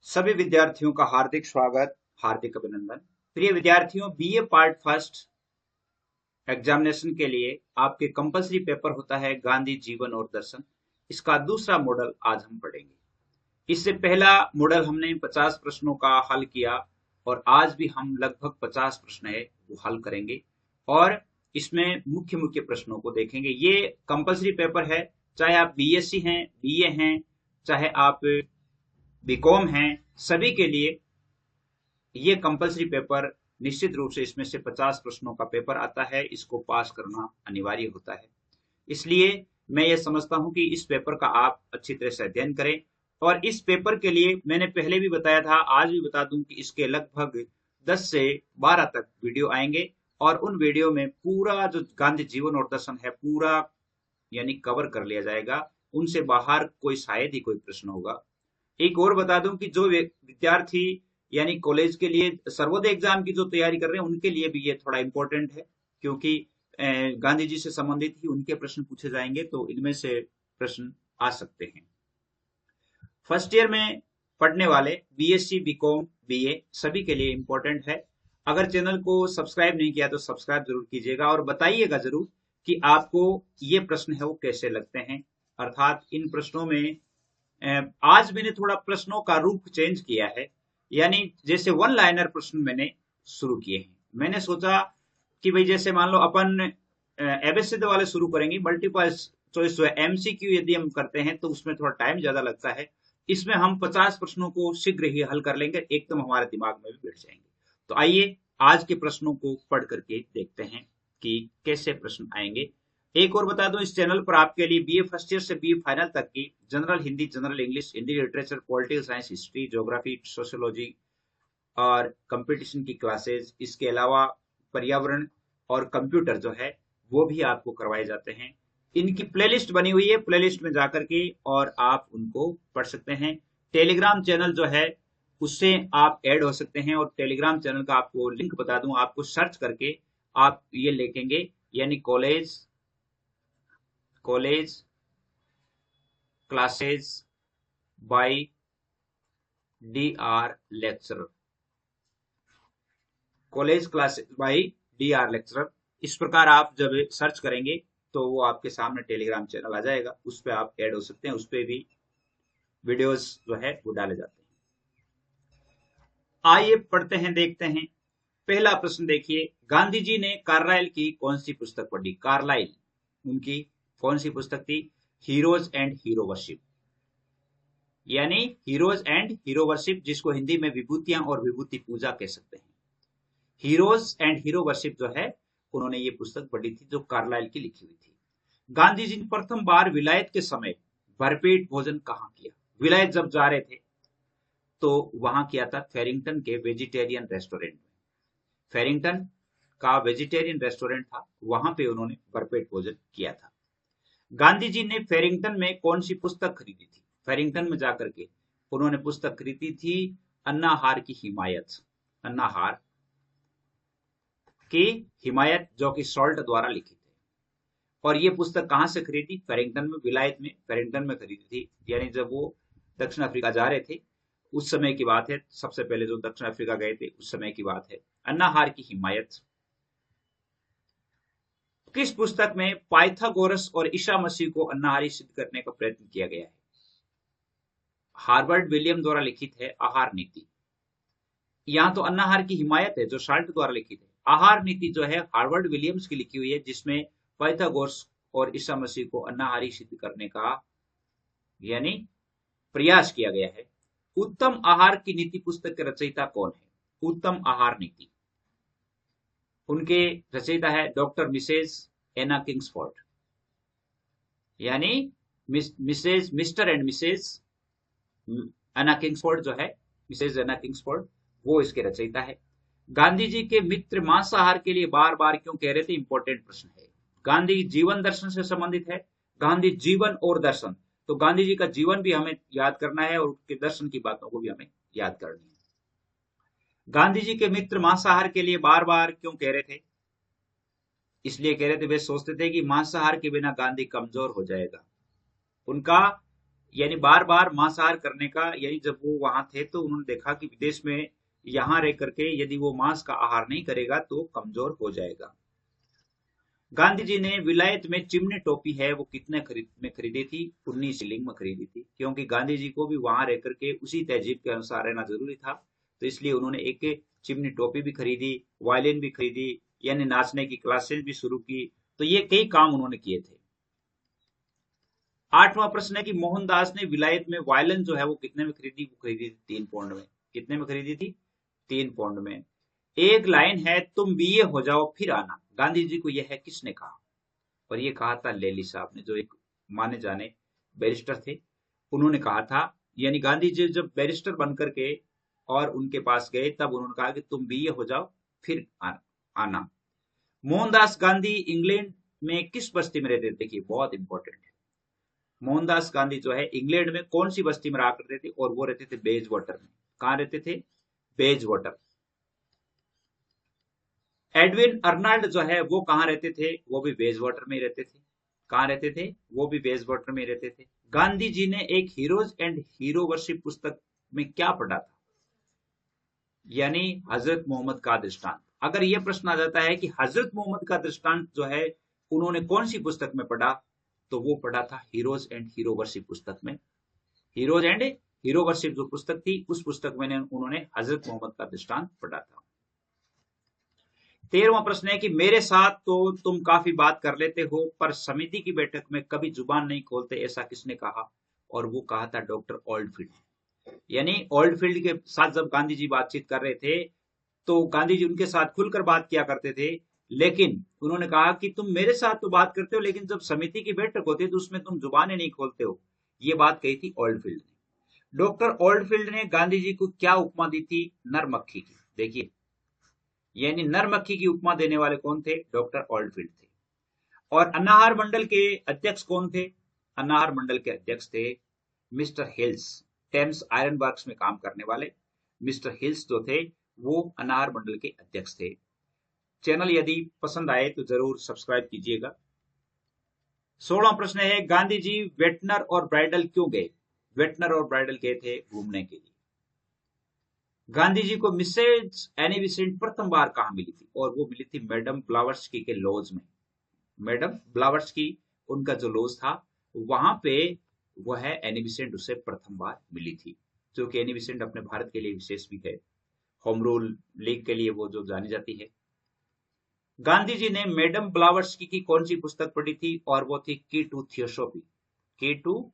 सभी विद्यार्थियों का हार्दिक स्वागत, हार्दिक अभिनंदन। प्रिय विद्यार्थियों, बीए पार्ट फर्स्ट एग्जामिनेशन के लिए आपके कंपलसरी पेपर होता है गांधी जीवन और दर्शन। इसका दूसरा मॉडल आज हम पढ़ेंगे। इससे पहला मॉडल हमने 50 प्रश्नों का हल किया और आज भी हम लगभग 50 प्रश्न है वो हल करेंगे और इसमें मुख्य मुख्य प्रश्नों को देखेंगे। ये कंपलसरी पेपर है, चाहे आप बीएससी हैं, बीए हैं, चाहे आप बीकॉम हैं, सभी के लिए ये कंपलसरी पेपर निश्चित रूप से इसमें से 50 प्रश्नों का पेपर आता है। इसको पास करना अनिवार्य होता है। इसलिए मैं ये समझता हूं कि इस पेपर का आप अच्छी तरह से अध्ययन करें। और इस पेपर के लिए मैंने पहले भी बताया था, आज भी बता दूं कि इसके लगभग 10 से 12 तक वीडियो आएंगे और उन वीडियो में पूरा जो गांधी जीवन और दर्शन है पूरा यानी कवर कर लिया जाएगा। उनसे बाहर कोई शायद ही कोई प्रश्न होगा। एक और बता दूं कि जो विद्यार्थी यानी कॉलेज के लिए सर्वोदय एग्जाम की जो तैयारी कर रहे हैं उनके लिए भी ये थोड़ा इंपॉर्टेंट है, क्योंकि गांधी जी से संबंधित ही उनके प्रश्न पूछे जाएंगे, तो इनमें से प्रश्न आ सकते हैं। फर्स्ट ईयर में पढ़ने वाले बीएससी, बीकॉम, बीए सभी के लिए इंपॉर्टेंट है। अगर चैनल को सब्सक्राइब नहीं किया तो सब्सक्राइब जरूर कीजिएगा और बताइएगा जरूर कि आपको ये प्रश्न है वो कैसे लगते हैं। अर्थात इन प्रश्नों में आज मैंने थोड़ा प्रश्नों का रूप चेंज किया है, यानी जैसे वन लाइनर प्रश्न मैंने शुरू किए हैं। मैंने सोचा कि भाई जैसे मान लो अपन एबीसीडी वाले शुरू करेंगे, मल्टीपल चॉइस जो है एमसीक्यू यदि हम करते हैं तो उसमें थोड़ा टाइम ज्यादा लगता है। इसमें हम 50 प्रश्नों को शीघ्र ही हल कर लेंगे, एकदम हमारे दिमाग में भी बैठ जाएंगे। तो आइए आज के प्रश्नों को पढ़ करके देखते हैं कि कैसे प्रश्न आएंगे। एक और बता दूं, इस चैनल पर आपके लिए बीए फर्स्ट ईयर से बीए फाइनल तक की general Hindi, general English, Indian literature, political science, history, geography, sociology और कंपटीशन की क्लासेस, इसके अलावा पर्यावरण और कंप्यूटर जो है वो भी आपको करवाए जाते हैं। इनकी प्लेलिस्ट बनी हुई है, प्लेलिस्ट में जाकर के और आप उनको पढ़ सकते हैं। टेलीग्राम चैनल जो है उससे आप ऐड हो सकते हैं और टेलीग्राम चैनल का आपको लिंक बता दूं, आपको सर्च करके आप ये लिखेंगे यानी college classes bye DR. Lecturer, college classes bye DR. Lecturer. इस प्रकार आप जब सर्च करेंगे तो वो आपके सामने टेलीग्राम चैनल आ जाएगा, उस पर आप ऐड हो सकते हैं। उस पर भी वीडियोस जो है वो डाले जाते हैं। आइए पढ़ते हैं, देखते हैं। पहला प्रश्न देखिए, गांधी जी ने कार्लाइल की कौन सी पुस्तक पढ़ी? कार्लाइल उनकी कौन सी पुस्तक थी? हीरोज एंड हीरो वर्शिप, यानी हीरोज एंड हीरो वर्शिप, जिसको हिंदी में विभूतियां और विभूति पूजा कह सकते हैं। हीरोज एंड हीरो वर्शिप जो है उन्होंने ये पुस्तक पढ़ी थी, जो कार्लाइल की लिखी हुई थी। गांधी जी ने प्रथम बार विलायत के समय भरपेट भोजन कहाँ किया? विलायत जब जा रहे थे तो वहां किया था फेरिंगटन के वेजिटेरियन रेस्टोरेंट में। फेरिंगटन का वेजिटेरियन रेस्टोरेंट था, वहां पे उन्होंने भरपेट भोजन किया था। गांधी जी ने फेरिंगटन में कौन सी पुस्तक खरीदी थी? फेरिंगटन में जाकर के उन्होंने पुस्तक खरीदी थी अन्नाहार की हिमायत, अन्नाहार की हिमायत, जो कि सॉल्ट द्वारा लिखित है। और ये पुस्तक कहां से खरीदी? फेरिंगटन में, विलायत में फेरिंगटन में खरीदी थी। यानी जब वो दक्षिण अफ्रीका जा रहे थे उस समय की बात है, सबसे पहले जो दक्षिण अफ्रीका गए थे उस समय की बात है। अन्नाहार की हिमायत। किस पुस्तक में पाइथागोरस और ईसा मसीह को अन्नाहारी सिद्ध करने का प्रयत्न किया गया है? हार्वर्ड विलियम द्वारा लिखित है आहार नीति। यहाँ तो अन्नाहार की हिमायत है जो शाल्ट द्वारा लिखित है। आहार नीति जो है हार्वर्ड विलियम्स की लिखी हुई है, जिसमें पाइथागोरस और ईसा मसीह को अन्नाहारी सिद्ध करने का यानी प्रयास किया गया है। उत्तम आहार की नीति पुस्तक के रचयिता कौन है? उत्तम आहार नीति उनके रचयिता है डॉक्टर मिसेस एना किंग्सफोर्ड, यानी Mr and Mrs Anna Kingsford जो है, मिसेस एना किंग्सफोर्ड, वो इसके रचयिता है। गांधी जी के मित्र मांसाहार के लिए बार बार क्यों कह रहे थे? इंपॉर्टेंट प्रश्न है। गांधी जीवन दर्शन से संबंधित है, गांधी जीवन और दर्शन, तो गांधी जी का जीवन भी हमें याद करना है और उनके दर्शन की बातों को भी हमें याद करनी है। गांधी जी के मित्र मांसाहार के लिए बार बार क्यों कह रहे थे? इसलिए कह रहे थे वे सोचते थे कि मांसाहार के बिना गांधी कमजोर हो जाएगा। उनका यानी बार बार मांसाहार करने का, यानी जब वो वहां थे तो उन्होंने देखा कि विदेश में यहां रह करके यदि वो मांस का आहार नहीं करेगा तो कमजोर हो जाएगा। गांधी जी ने विलायत में चिमनी टोपी है वो कितने में खरीदी थी? 19 शिलिंग में खरीदी थी, क्योंकि गांधी जी को भी वहां रह करके उसी तहजीब के अनुसार रहना जरूरी था। तो इसलिए उन्होंने एक चिमनी टोपी भी खरीदी, वायलिन भी खरीदी, यानी नाचने की क्लासेस भी शुरू की। तो ये कई काम उन्होंने किए थे। 8वां प्रश्न है कि मोहनदास ने विलायत में वायलिन जो है वो कितने में खरीदी? वो खरीदी थी 3 पौंड में। कितने में खरीदी थी? 3 पौंड में। एक लाइन है, तुम बीए हो जाओ फिर आना, गांधी जी को यह है किसने कहा? और ये कहा था लेली साहब ने, जो एक माने जाने बैरिस्टर थे, उन्होंने कहा था। यानी गांधी जी जब बैरिस्टर बनकर के और उनके पास गए तब उन्होंने कहा कि तुम बीए हो जाओ फिर आना। मोहनदास गांधी इंग्लैंड में किस बस्ती में रहते थे? देखिए बहुत इंपॉर्टेंट है। मोहनदास गांधी जो है इंग्लैंड में कौन सी बस्ती में रहा करते थे? और वो रहते थे बेज वाटर में। कहां रहते थे? Beige water. एडविन अर्नाल्ड जो है वो कहां रहते थे? वो भी बेज वाटर में ही रहते थे। कहां रहते थे? वो भी बेज वाटर में रहते थे। गांधी जी ने एक हीरोज एंड हीरो वर्शिप पुस्तक में क्या पढ़ा था? यानी हजरत मोहम्मद का दृष्टांत। अगर यह प्रश्न आ जाता है कि हजरत मोहम्मद का दृष्टांत जो है उन्होंने कौन सी पुस्तक में पढ़ा, तो वो पढ़ा था हीरोज एंड हीरो वर्शिप पुस्तक में। हीरोज एंड हीरो वर्शिप जो पुस्तक थी उस पुस्तक में उन्होंने हजरत मोहम्मद का दृष्टांत पढ़ा था। 13वां प्रश्न है कि मेरे साथ तो तुम काफी बात कर लेते हो पर समिति की बैठक में कभी जुबान नहीं खोलते, ऐसा किसने कहा? और वो कहा था डॉक्टर ओल्डफील्ड। यानी ओल्डफील्ड के साथ जब गांधी जी बातचीत कर रहे थे तो गांधी जी उनके साथ खुलकर बात किया करते थे, लेकिन उन्होंने कहा कि तुम मेरे साथ तो बात करते हो लेकिन जब समिति की बैठक होती है तो उसमें तुम जुबानें नहीं खोलते हो। ये बात कही थी ओल्डफील्ड ने। डॉक्टर ओल्डफील्ड ने गांधी जी को क्या उपमा दी थी? नर मक्खी की। देखिए, यानी नर मक्खी की उपमा देने वाले कौन थे? डॉक्टर ओल्डफील्ड थे। और अनाहार मंडल के अध्यक्ष कौन थे? अनाहार मंडल के अध्यक्ष थे Mr Hills. Thames iron works में काम करने वाले मिस्टर हिल्स जो थे वो अनाहार मंडल के अध्यक्ष थे। चैनल यदि पसंद आए तो जरूर सब्सक्राइब कीजिएगा। 16वां प्रश्न है, गांधी जी वेटनर और ब्राइडल क्यों गए? वेटनर और ब्राइडल गए थे घूमने के लिए। गांधी जी को मिसेज एनी बेसेंट प्रथम बार कहां मिली थी? और वो मिली थी मैडम ब्लावत्स्की के लॉज में। मैडम ब्लावत्स्की उनका जो लॉज था वहां पे वो है एनी बेसेंट उससे प्रथम बार मिली थी। जो कि एनी बेसेंट अपने भारत के लिए विशेष भी है, होम रूल लीग के लिए वो जो जानी जाती है। गांधी जी ने मैडम ब्लावत्स्की की कौन सी पुस्तक पढ़ी थी? और वो थी की टू थियोसॉफी। की टू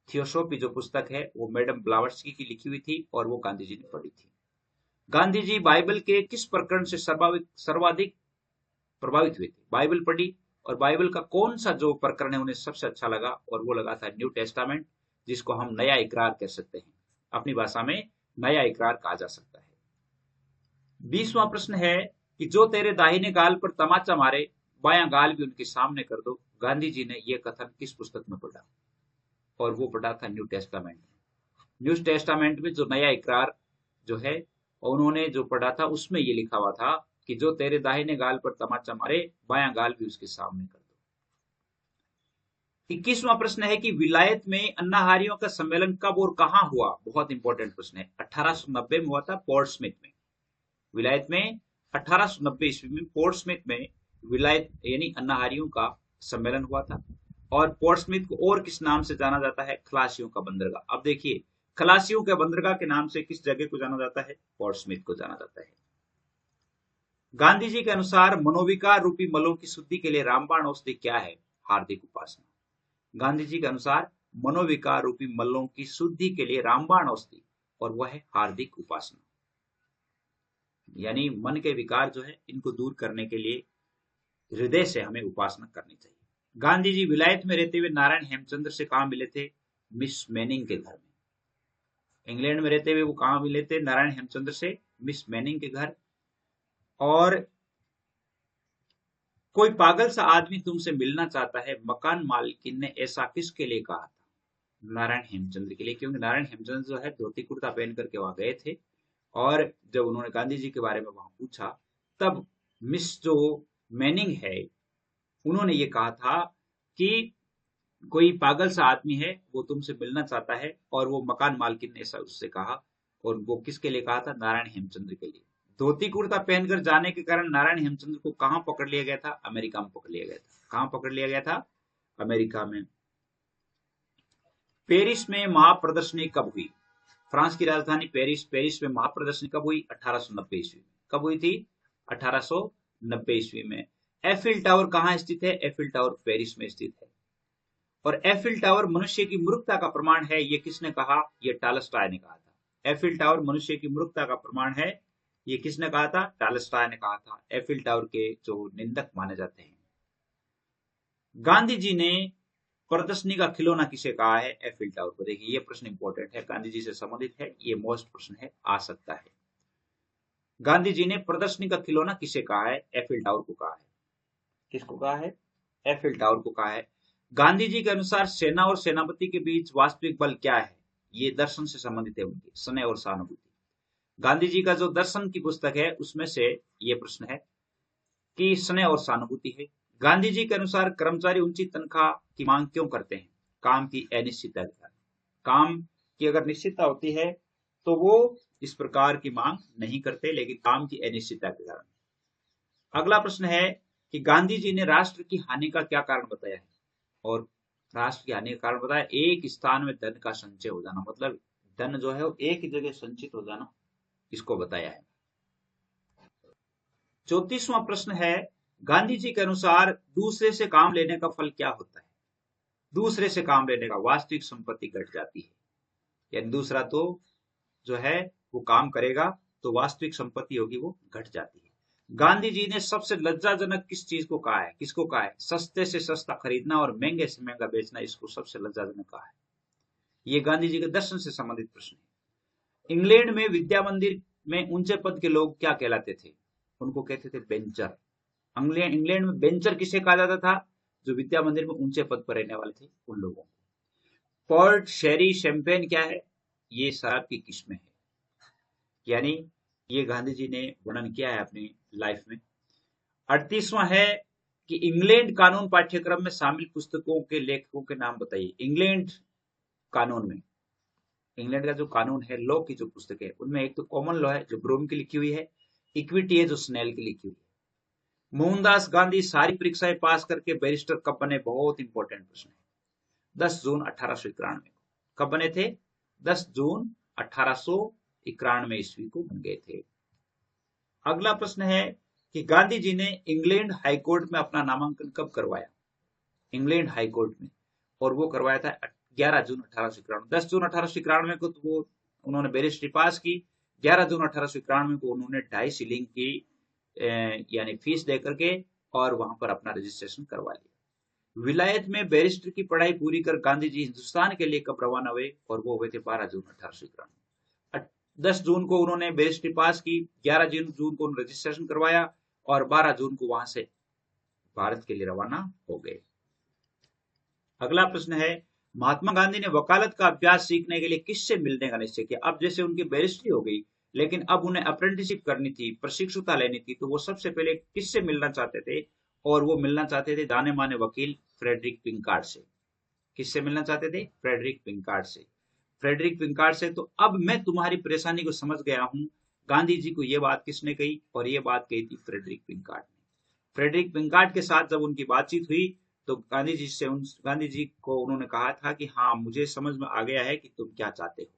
थियोसॉफी जो पुस्तक है वो मैडम ब्लावत्स्की की लिखी हुई थी और वो गांधी जी ने पढ़ी थी। गांधी जी बाइबल के किस प्रकरण से सर्वाधिक प्रभावित हुए थे? बाइबल पढ़ी और बाइबल का कौन सा जो प्रकरण है उन्हें सबसे अच्छा लगा? और वो लगा था न्यू टेस्टामेंट, जिसको हम नया इकरार कह सकते हैं। अपनी भाषा में नया इकरार कहा जा सकता है। 20वां प्रश्न है कि जो तेरे दाहिने गाल पर तमाचा मारे बायां गाल भी उनके सामने कर दो, गांधी जी ने यह कथन किस पुस्तक में पढ़ा? और वो पढ़ा था न्यू टेस्टामेंट। न्यू टेस्टामेंट में जो नया इकरार जो है उन्होंने जो पढ़ा था उसमें ये लिखा हुआ था कि जो तेरे दाहिने गाल पर तमाचा मारे बायां गाल भी उसके सामने कर दो। 21वां प्रश्न है कि विलायत में अन्नाहारियों का सम्मेलन कब और कहां हुआ? बहुत इंपॉर्टेंट प्रश्न है। 1890 में हुआ था पोर्ट्समouth में। विलायत में 1890 ईस्वी में पोर्ट्समouth में विलायत यानी अन्नाहारियों का सम्मेलन हुआ था। और पोर्ट्समouth को और किस नाम से जाना जाता है? खलासियों का बंदरगाह। अब देखिए, खलासियों के बंदरगाह के नाम से किस जगह को जाना जाता है? पोर्ट्समouth को जाना जाता है। गांधी जी के अनुसार मनोविकार रूपी मलों की शुद्धि के लिए रामबाण औषधि क्या है? हार्दिक उपासना। गांधी जी के अनुसार मनोविकार रूपी मलों की शुद्धि के लिए रामबाण औषधि और वह है हार्दिक उपासना। यानी मन के विकार जो है इनको दूर करने के लिए हृदय से हमें उपासना करनी चाहिए। गांधी जी विलायत में रहते हुए नारायण हेमचंद्र से कहां मिले थे? मिस मैनिंग के घर में। इंग्लैंड में रहते हुए वो कहां मिले थे? नारायण हेमचंद्र से मिस मैनिंग के घर। और कोई पागल सा आदमी तुमसे मिलना चाहता है, मकान मालकिन ने ऐसा किसके लिए कहा था? नारायण हेमचंद्र के लिए, क्योंकि नारायण हेमचंद्र जो है धोती कुर्ता पहन करके वहां गए थे और जब उन्होंने गांधी जी के बारे में वहां पूछा तब मिस जो मैनिंग है उन्होंने ये कहा था कि कोई पागल सा आदमी है, वो तुमसे मिलना चाहता है, और वो मकान मालकिन ने ऐसा उससे कहा। और वो किसके लिए कहा था? नारायण हेमचंद्र के लिए। धोती कुर्ता पहनकर जाने के कारण नारायण हेमचंद्र को कहां पकड़ लिया गया था? अमेरिका में पकड़ लिया गया था। कहां पकड़ लिया गया था? अमेरिका में। पेरिस में महाप्रदर्शनी कब हुई? फ्रांस की राजधानी पेरिस, पेरिस में महाप्रदर्शनी कब हुई? 1890 ईस्वी में। कब हुई थी? 1890 ईस्वी में। एफिल टावर कहां स्थित है? एफिल टावर पेरिस में स्थित है। और एफिल टावर मनुष्य की मूर्खता का प्रमाण है, ये किसने कहा? ये टॉलस्टॉय ने कहा था। एफिल टावर मनुष्य की मूर्खता का प्रमाण है, ये किसने कहा था? टॉलस्टॉय ने कहा था। एफिल टावर के जो निंदक माने जाते हैं। गांधी जी ने प्रदर्शनी का खिलौना किसे कहा है? एफिल टावर को। देखिए ये प्रश्न इंपॉर्टेंट है, गांधी जी से संबंधित है, ये मोस्ट प्रश्न है, आ सकता है। गांधी जी ने प्रदर्शनी का खिलौना किसे कहा है? एफिल टावर को कहा है। किसको कहा है? एफिल टावर को कहा है। गांधी जी के अनुसार सेना और सेनापति के बीच वास्तविक बल क्या है? ये दर्शन से संबंधित है, उनके स्नेह और सहानुभूति। गांधी जी का जो दर्शन की पुस्तक है उसमें से ये प्रश्न है कि स्नेह और सहानुभूति है। गांधी जी के अनुसार कर्मचारी ऊंची तनख्वाह की मांग क्यों करते हैं? काम की अनिश्चितता के कारण। काम की अगर निश्चितता होती है तो वो इस प्रकार की मांग नहीं करते, लेकिन काम की अनिश्चितता के कारण। अगला प्रश्न है कि गांधी जी ने राष्ट्र की हानि का क्या कारण बताया है? और राष्ट्र की हानि का कारण बताया, एक स्थान में धन का संचय हो जाना, मतलब धन जो है वो एक ही जगह संचित हो जाना, इसको बताया है। 34वां प्रश्न है, गांधी जी के अनुसार दूसरे से काम लेने का फल क्या होता है? दूसरे से काम लेने का वास्तविक संपत्ति घट जाती है। यानी दूसरा तो जो है वो काम करेगा तो वास्तविक संपत्ति होगी वो घट जाती है। गांधी जी ने सबसे लज्जाजनक किस चीज को कहा है? किसको कहा है? सस्ते से सस्ता खरीदना और महंगे से महंगा बेचना, इसको सबसे लज्जाजनक कहा है। ये गांधी जी के दर्शन से संबंधित प्रश्न है। इंग्लैंड में विद्या मंदिर में ऊंचे पद के लोग क्या कहलाते थे? उनको कहते थे बेंचर। इंग्लैंड में बेंचर किसे कहा जाता था? जो विद्या मंदिर में ऊंचे पद पर रहने वाले थे उन लोगों को। पोर्ट, शेरी, शैंपेन क्या है? ये शराब की किस्में है। यानी ये गांधी जी ने वर्णन किया है अपनी लाइफ में। 38वां है कि इंग्लैंड कानून पाठ्यक्रम में शामिल पुस्तकों के लेखकों के नाम बताइए। इंग्लैंड कानून में, इंग्लैंड का जो कानून है, लॉ की जो पुस्तक है, उनमें एक तो कॉमन लॉ है जो ब्रोम की लिखी हुई है, इक्विटी है जो स्नेल की लिखी हुई है। मोहनदास गांधी सारी परीक्षाएं पास करके बैरिस्टर कब बने? बहुत इंपॉर्टेंट प्रश्न है। 10 जून 1891। कब बने थे? 10 जून 1891 ईस्वी को बन गए थे। अगला प्रश्न है कि गांधी जी ने इंग्लैंड हाईकोर्ट में अपना नामांकन कब करवाया? इंग्लैंड हाईकोर्ट में, और वो करवाया था 11 जून 1891। 10 जून 1891 को तो वो उन्होंने बैरिस्ट्री पास की। 11 जून 1891 को उन्होंने 2.5 शिलिंग की यानी फीस दे करके और वहां पर अपना रजिस्ट्रेशन करवा लिया। विलायत में बैरिस्टर की पढ़ाई पूरी कर गांधी जी हिंदुस्तान के लिए कब रवाना हुए? और वो हुए थे 12 जून 1891। 10 जून को उन्होंने बैरिस्ट्री पास की, 11 जून को उन्होंने रजिस्ट्रेशन करवाया और 12 जून को वहां से भारत के लिए रवाना हो गए। अगला प्रश्न है, महात्मा गांधी ने वकालत का अभ्यास सीखने के लिए किससे मिलने का निश्चय किया? अब जैसे उनकी बैरिस्ट्री हो गई, लेकिन अब उन्हें अप्रेंटिसशिप करनी थी, प्रशिक्षुता लेनी थी, तो वो सबसे पहले किससे मिलना चाहते थे? और वो मिलना चाहते थे जाने माने वकील फ्रेडरिक पिंकार्ड से। किससे मिलना चाहते थे? फ्रेडरिक पिंकार्ड से। फ्रेडरिक पिंकार्ड से। तो अब मैं तुम्हारी परेशानी को समझ गया हूं। गांधी जी को यह बात किसने कही? और ये बात कही थी फ्रेडरिक पिंकार्ड ने। फ्रेडरिक पिंकार्ड के साथ जब उनकी बातचीत हुई तो गांधी जी को उन्होंने कहा था कि हाँ, मुझे समझ में आ गया है कि तुम क्या चाहते हो।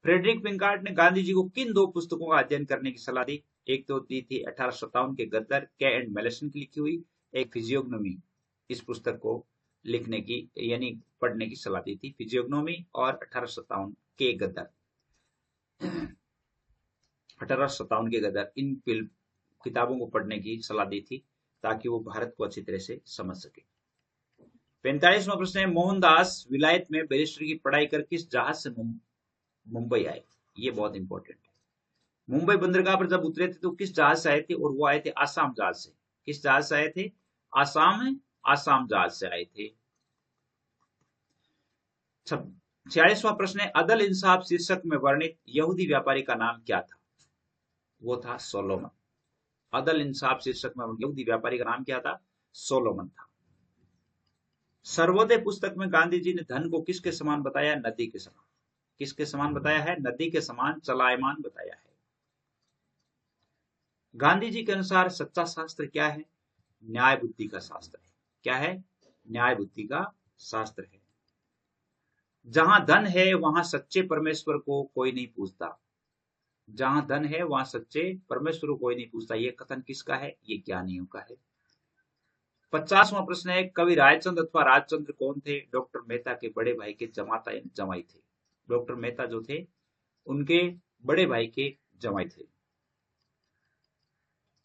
फ्रेडरिक पिंकार्ड ने गांधी जी को किन 2 पुस्तकों का अध्ययन करने की सलाह दी? एक तो दी थी 1857 के गद्दार के एंड मेलेसन की लिखी हुई, एक फिजियोग्नोमी, इस पुस्तक को लिखने की यानी पढ़ने की सलाह दी थी। फिजियोग्नोमी और 1857 के गद्दार, 1857 के गद्दार, इन किताबों को पढ़ने की सलाह दी थी ताकि वो भारत को अच्छी तरह से समझ सके। 45वां प्रश्न है, मोहनदास विलायत में बैरिस्टर की पढ़ाई कर किस जहाज से मुंबई आए? ये बहुत इंपॉर्टेंट है। मुंबई बंदरगाह पर जब उतरे थे तो किस जहाज से आए थे? और वो आए थे आसाम जहाज से। किस जहाज से आए थे? आसाम जहाज से आए थे। 46वां प्रश्न है, अदल इंसाफ शीर्षक में वर्णित यहूदी व्यापारी का नाम क्या था? वो था सोलोमन। अदल इंसाफ शीर्षक में यहूदी व्यापारी का नाम क्या था? सोलोमन था। सर्वोदय पुस्तक में गांधी जी ने धन को किसके समान बताया? नदी के समान। किसके समान बताया है? नदी के समान चलायमान बताया है। गांधी जी के अनुसार सच्चा शास्त्र क्या है? न्याय बुद्धि का शास्त्र है। क्या है? न्याय बुद्धि का शास्त्र है। जहां धन है वहां सच्चे परमेश्वर को कोई नहीं पूछता। जहां धन है वहां सच्चे परमेश्वर को कोई नहीं पूछता। ये कथन किसका है? ये ज्ञानियों का है। 50वां प्रश्न है, कवि रायचंद अथवा राजचंद्र कौन थे? डॉक्टर मेहता के बड़े भाई के जमाता जमाई थे। डॉक्टर मेहता जो थे उनके बड़े भाई के जमाई थे।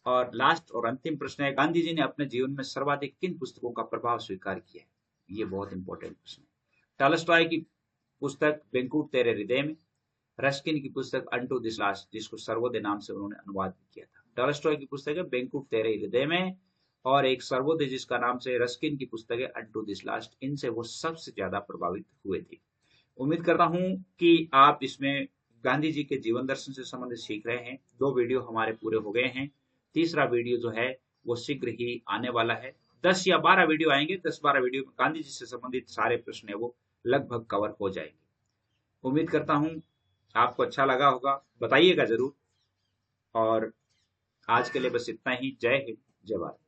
और लास्ट और अंतिम प्रश्न है, गांधी जी ने अपने जीवन में सर्वाधिक किन पुस्तकों का प्रभाव स्वीकार किया है? ये बहुत इंपॉर्टेंट प्रश्न है। टॉलस्टॉय की पुस्तक बेंकुट तेरे हृदय में, रस्किन की पुस्तक अनटू दिस लास्ट, जिसको सर्वोदय नाम से उन्होंने अनुवाद भी किया था। टॉलस्टॉय की पुस्तक है बेंकुट तेरे हृदय में, और एक सर्वोदय जिसका नाम से रस्किन की पुस्तक है अनटू दिस लास्ट। इनसे वो सबसे ज्यादा प्रभावित हुए थे। उम्मीद करता हूं कि आप इसमें गांधी जी के जीवन दर्शन से संबंधित सीख रहे हैं। 2 वीडियो हमारे पूरे हो गए हैं। तीसरा वीडियो जो है वो शीघ्र ही आने वाला है। 10 या 12 वीडियो आएंगे। 10-12 वीडियो में गांधी जी से संबंधित सारे प्रश्न है वो लगभग कवर हो जाएंगे। उम्मीद करता हूं आपको अच्छा लगा होगा, बताइएगा जरूर। और आज के लिए बस इतना ही। जय हिंद, जय भारत।